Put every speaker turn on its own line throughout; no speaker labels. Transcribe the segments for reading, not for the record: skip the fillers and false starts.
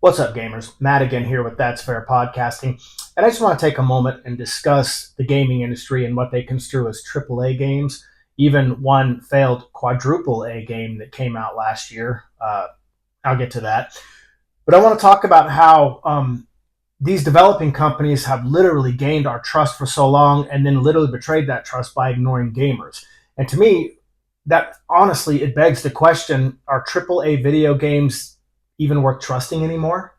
What's up, gamers? Matt again here with That's Fair Podcasting. And I just want to take a moment and discuss the gaming industry and what they construe as AAA games, even one failed quadruple A game that came out last year. I'll get to that. But I want to talk about how these developing companies have literally gained our trust for so long and then literally betrayed that trust by ignoring gamers. And to me, that honestly, it begs the question, are AAA video games even worth trusting anymore?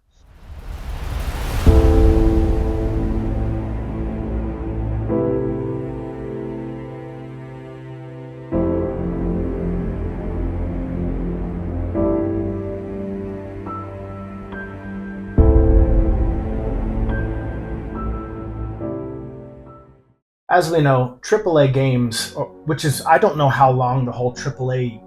As we know, AAA games, which is, I don't know how long the whole AAA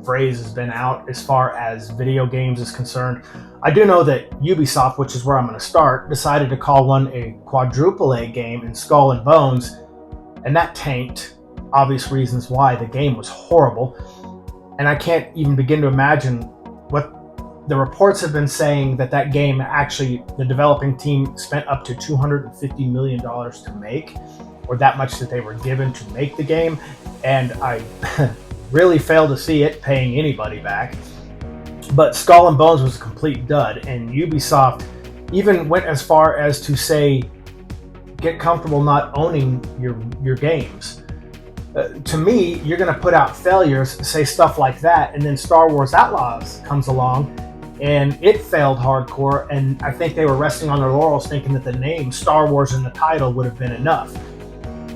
phrase has been out as far as video games is concerned. I do know that Ubisoft, which is where I'm going to start, decided to call one a quadruple A game in Skull and Bones, and that tanked. Obvious reasons why. The game was horrible, and I can't even begin to imagine what the reports have been saying that game actually, the developing team spent up to $250 million to make, or that much that they were given to make the game, and I really fail to see it paying anybody back. But Skull and Bones was a complete dud, and Ubisoft even went as far as to say, get comfortable not owning your games. To me, you're going to put out failures, say stuff like that, and then Star Wars Outlaws comes along, and it failed hardcore, and I think they were resting on their laurels thinking that the name Star Wars in the title would have been enough.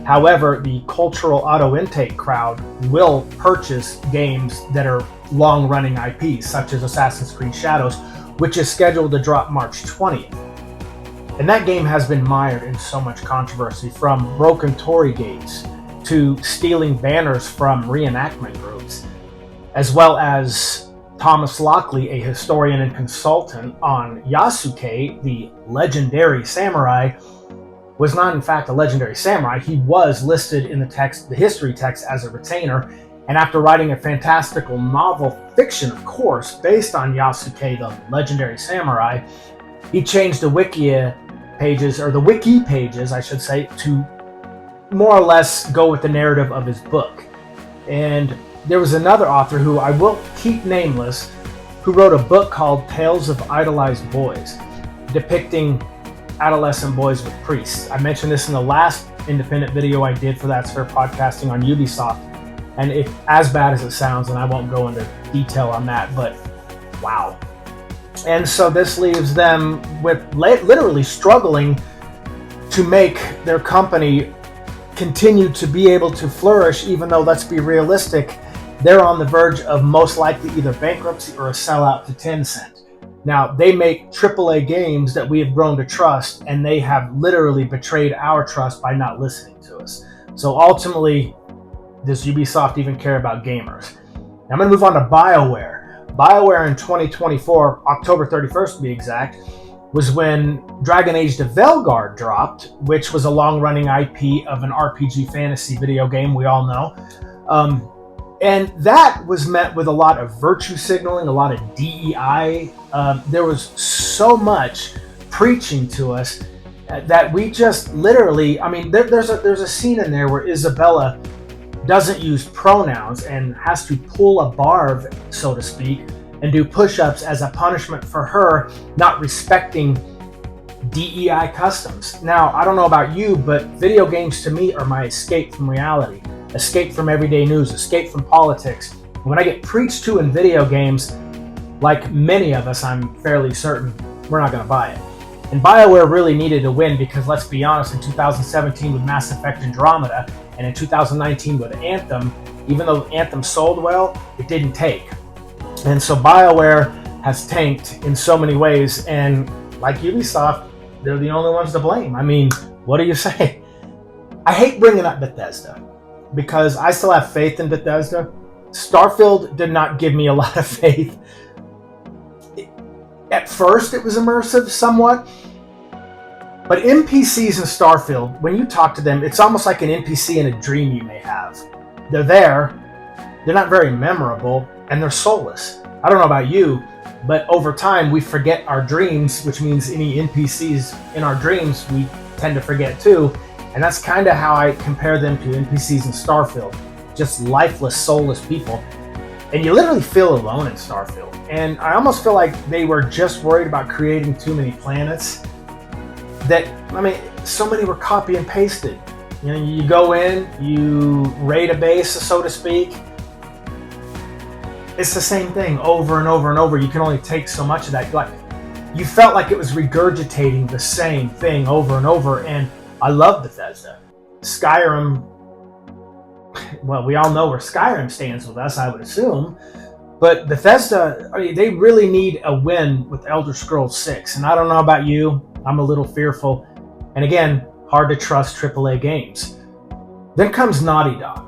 However, the cultural auto intake crowd will purchase games that are long-running IPs, such as Assassin's Creed Shadows, which is scheduled to drop March 20th. And that game has been mired in so much controversy, from broken Tory gates to stealing banners from reenactment groups, as well as Thomas Lockley, a historian and consultant on Yasuke, the legendary samurai, was not in fact a legendary samurai. He was listed in the history text, as a retainer, and after writing a fantastical novel fiction, of course, based on Yasuke, the legendary samurai, he changed the wiki pages, I should say, to more or less go with the narrative of his book. And there was another author, who I will keep nameless, who wrote a book called Tales of Idolized Boys, depicting adolescent boys with priests. I mentioned this in the last independent video I did for That's Fair Podcasting on Ubisoft, and it's as bad as it sounds, and I won't go into detail on that, but wow. And so this leaves them with literally struggling to make their company continue to be able to flourish, even though, let's be realistic, they're on the verge of most likely either bankruptcy or a sellout to Tencent. Now, they make AAA games that we have grown to trust, and they have literally betrayed our trust by not listening to us. So ultimately, does Ubisoft even care about gamers? Now, I'm going to move on to BioWare. BioWare in 2024, October 31st to be exact, was when Dragon Age the Veilguard dropped, which was a long-running IP of an RPG fantasy video game we all know. And that was met with a lot of virtue signaling, a lot of DEI. There was so much preaching to us that we just literally, I mean, there's a scene in there where Isabella doesn't use pronouns and has to pull a barb, so to speak, and do push-ups as a punishment for her not respecting DEI customs. Now, I don't know about you, but video games to me are my escape from reality. Escape from everyday news, escape from politics. When I get preached to in video games, like many of us, I'm fairly certain we're not going to buy it. And BioWare really needed to win because, let's be honest, in 2017 with Mass Effect Andromeda, and in 2019 with Anthem, even though Anthem sold well, it didn't take. And so BioWare has tanked in so many ways, and like Ubisoft, they're the only ones to blame. I mean, what do you say? I hate bringing up Bethesda, because I still have faith in Bethesda. Starfield did not give me a lot of faith. At first, it was immersive somewhat. But NPCs in Starfield, when you talk to them, it's almost like an NPC in a dream you may have. They're there, they're not very memorable, and they're soulless. I don't know about you, but over time we forget our dreams, which means any NPCs in our dreams we tend to forget too. And that's kind of how I compare them to NPCs in Starfield. Just lifeless, soulless people. And you literally feel alone in Starfield. And I almost feel like they were just worried about creating too many planets. That, I mean, so many were copy and pasted. You know, you go in, you raid a base, so to speak. It's the same thing over and over and over. You can only take so much of that. Like, you felt like it was regurgitating the same thing over and over. And I love Bethesda. Skyrim, well, we all know where Skyrim stands with us, I would assume. But Bethesda, I mean, they really need a win with Elder Scrolls 6. And I don't know about you, I'm a little fearful. And again, hard to trust AAA games. Then comes Naughty Dog.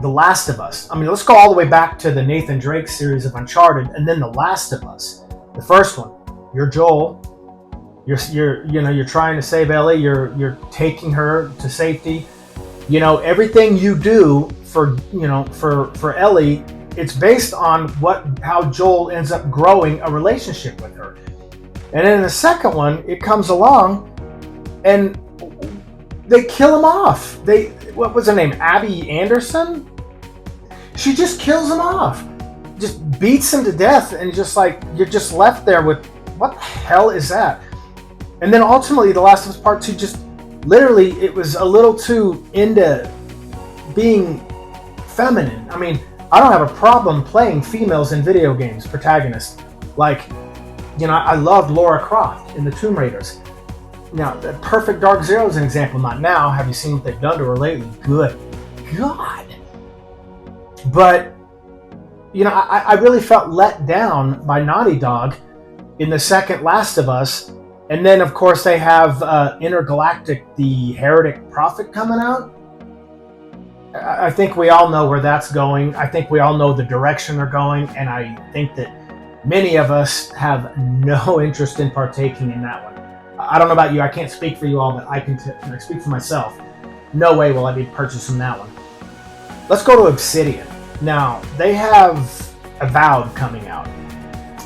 The Last of Us. I mean, let's go all the way back to the Nathan Drake series of Uncharted, and then The Last of Us. The first one, you're Joel. You're trying to save Ellie. You're taking her to safety. You know, everything you do for Ellie, it's based on how Joel ends up growing a relationship with her. And then in the second one, it comes along, and they kill him off. What was her name? Abby Anderson? She just kills him off. Just beats him to death, and just like, you're just left there with, what the hell is that? And then ultimately, The Last of Us Part 2 just, literally, it was a little too into being feminine. I mean, I don't have a problem playing females in video games, protagonists. Like, you know, I loved Lara Croft in the Tomb Raiders. Now, the Perfect Dark Zero is an example. Not now. Have you seen what they've done to her lately? Good God. But, you know, I really felt let down by Naughty Dog in the second Last of Us. And then, of course, they have Intergalactic, the Heretic Prophet coming out. I think we all know where that's going. I think we all know the direction they're going. And I think that many of us have no interest in partaking in that one. I don't know about you. I can't speak for you all, but I can speak for myself. No way will I be purchasing that one. Let's go to Obsidian. Now, they have Avowed coming out.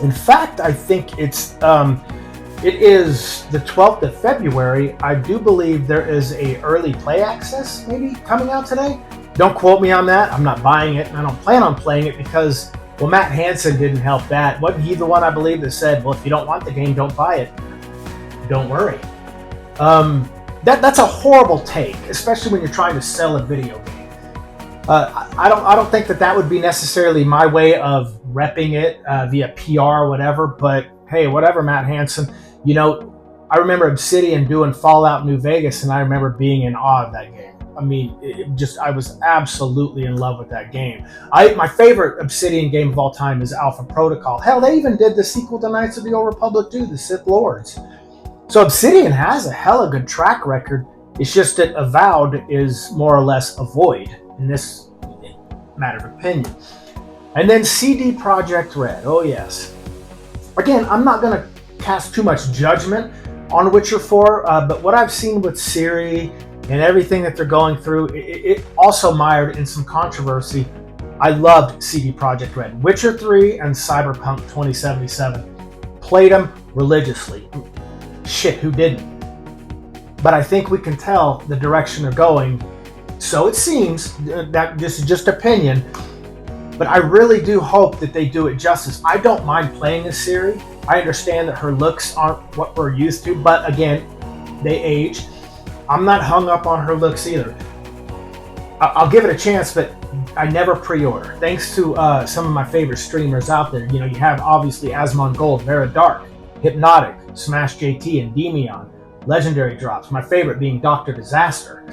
In fact, I think it is the 12th of February. I do believe there is a early play access maybe coming out today. Don't quote me on that. I'm not buying it, and I don't plan on playing it because, well, Matt Hansen didn't help that. Wasn't he the one, I believe, that said, well, if you don't want the game, don't buy it? Don't worry. That's a horrible take, especially when you're trying to sell a video game. I don't think that would be necessarily my way of repping it via PR or whatever. But hey, whatever, Matt Hansen. You know, I remember Obsidian doing Fallout New Vegas, and I remember being in awe of that game. I mean, I was absolutely in love with that game. My favorite Obsidian game of all time is Alpha Protocol. Hell, they even did the sequel to Knights of the Old Republic 2, The Sith Lords. So Obsidian has a hella good track record. It's just that Avowed is more or less a void in this matter of opinion. And then CD Projekt Red. Oh yes. Again, I'm not going to cast too much judgment on Witcher 4, but what I've seen with Ciri and everything that they're going through, it also mired in some controversy. I loved CD Projekt Red. Witcher 3 and Cyberpunk 2077. Played them religiously. Shit, who didn't? But I think we can tell the direction they're going. So it seems that this is just opinion, but I really do hope that they do it justice. I don't mind playing as Ciri. I understand that her looks aren't what we're used to, but again, they age. I'm not hung up on her looks either. I'll give it a chance, but I never pre-order. Thanks to some of my favorite streamers out there. You know, you have obviously Asmon Gold, Vera Dark, Hypnotic, Smash JT, and Demion. Legendary drops. My favorite being Dr. Disaster.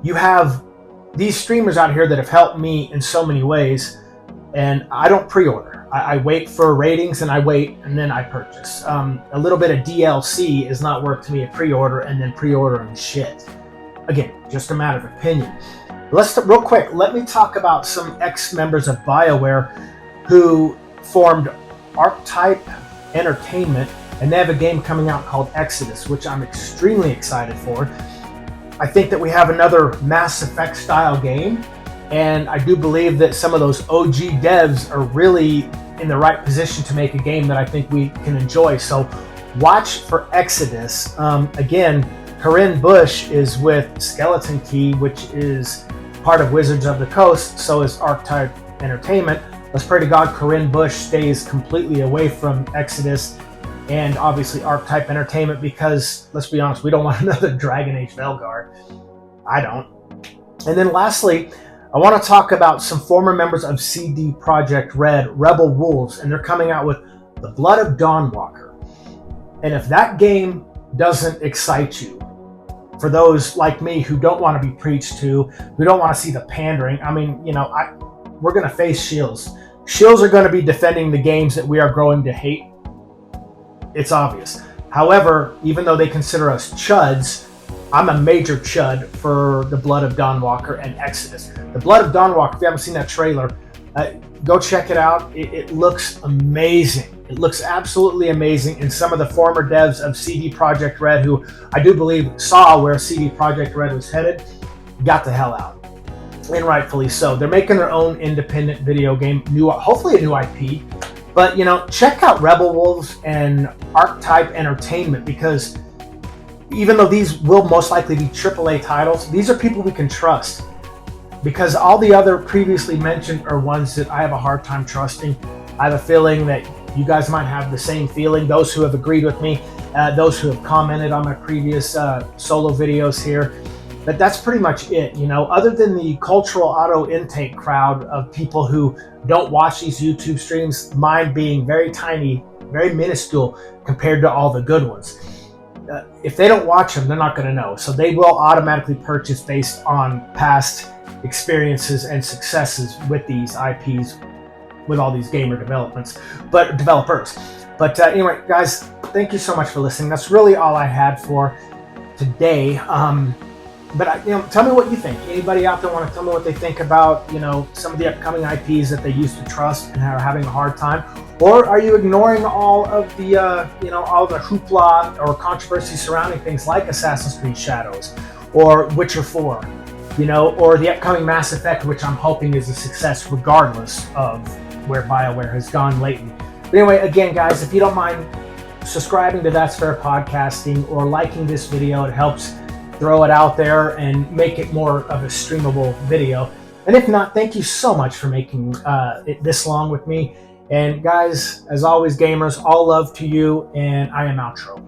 You have these streamers out here that have helped me in so many ways, and I don't pre-order. I wait for ratings, and I wait, and then I purchase. A little bit of DLC is not worth to me a pre-order, and then pre-ordering shit. Again, just a matter of opinion. Real quick, let me talk about some ex-members of BioWare who formed Archetype Entertainment, and they have a game coming out called Exodus, which I'm extremely excited for. I think that we have another Mass Effect style game, And I do believe that some of those OG devs are really in the right position to make a game that I think we can enjoy. So watch for Exodus. Again, Corinne Bush is with Skeleton Key, which is part of Wizards of the Coast. So is Archetype Entertainment. Let's pray to God Corinne Bush stays completely away from Exodus and obviously Archetype Entertainment, because let's be honest, we don't want another Dragon Age Velguard. I don't. And then lastly, I want to talk about some former members of CD Projekt Red, Rebel Wolves, and they're coming out with The Blood of Dawnwalker. And if that game doesn't excite you, for those like me who don't want to be preached to, who don't want to see the pandering, I mean, we're going to face Shields. Shields are going to be defending the games that we are growing to hate. It's obvious. However, even though they consider us chuds, I'm a major chud for The Blood of Dawnwalker and Exodus. The Blood of Dawnwalker, if you haven't seen that trailer, go check it out. It looks amazing. It looks absolutely amazing. And some of the former devs of CD Projekt Red, who I do believe saw where CD Projekt Red was headed, got the hell out. And rightfully so. They're making their own independent video game, hopefully a new IP. But, check out Rebel Wolves and Archetype Entertainment, because even though these will most likely be AAA titles, these are people we can trust. Because all the other previously mentioned are ones that I have a hard time trusting. I have a feeling that you guys might have the same feeling, those who have agreed with me, those who have commented on my previous solo videos here. But that's pretty much it, other than the cultural auto intake crowd of people who don't watch these YouTube streams, mine being very tiny, very minuscule compared to all the good ones. If they don't watch them, they're not going to know. So they will automatically purchase based on past experiences and successes with these IPs, with all these gamer developers. But anyway, guys, thank you so much for listening. That's really all I had for today. But tell me what you think. Anybody out there want to tell me what they think about some of the upcoming IPs that they used to trust and are having a hard time? Or are you ignoring all of the all the hoopla or controversy surrounding things like Assassin's Creed Shadows or Witcher 4, or the upcoming Mass Effect, which I'm hoping is a success regardless of where BioWare has gone lately. But anyway, again, guys, if you don't mind subscribing to That's Fair Podcasting or liking this video, it helps throw it out there and make it more of a streamable video. And if not, thank you so much for making it this long with me. And guys, as always, gamers, all love to you, and I am outro.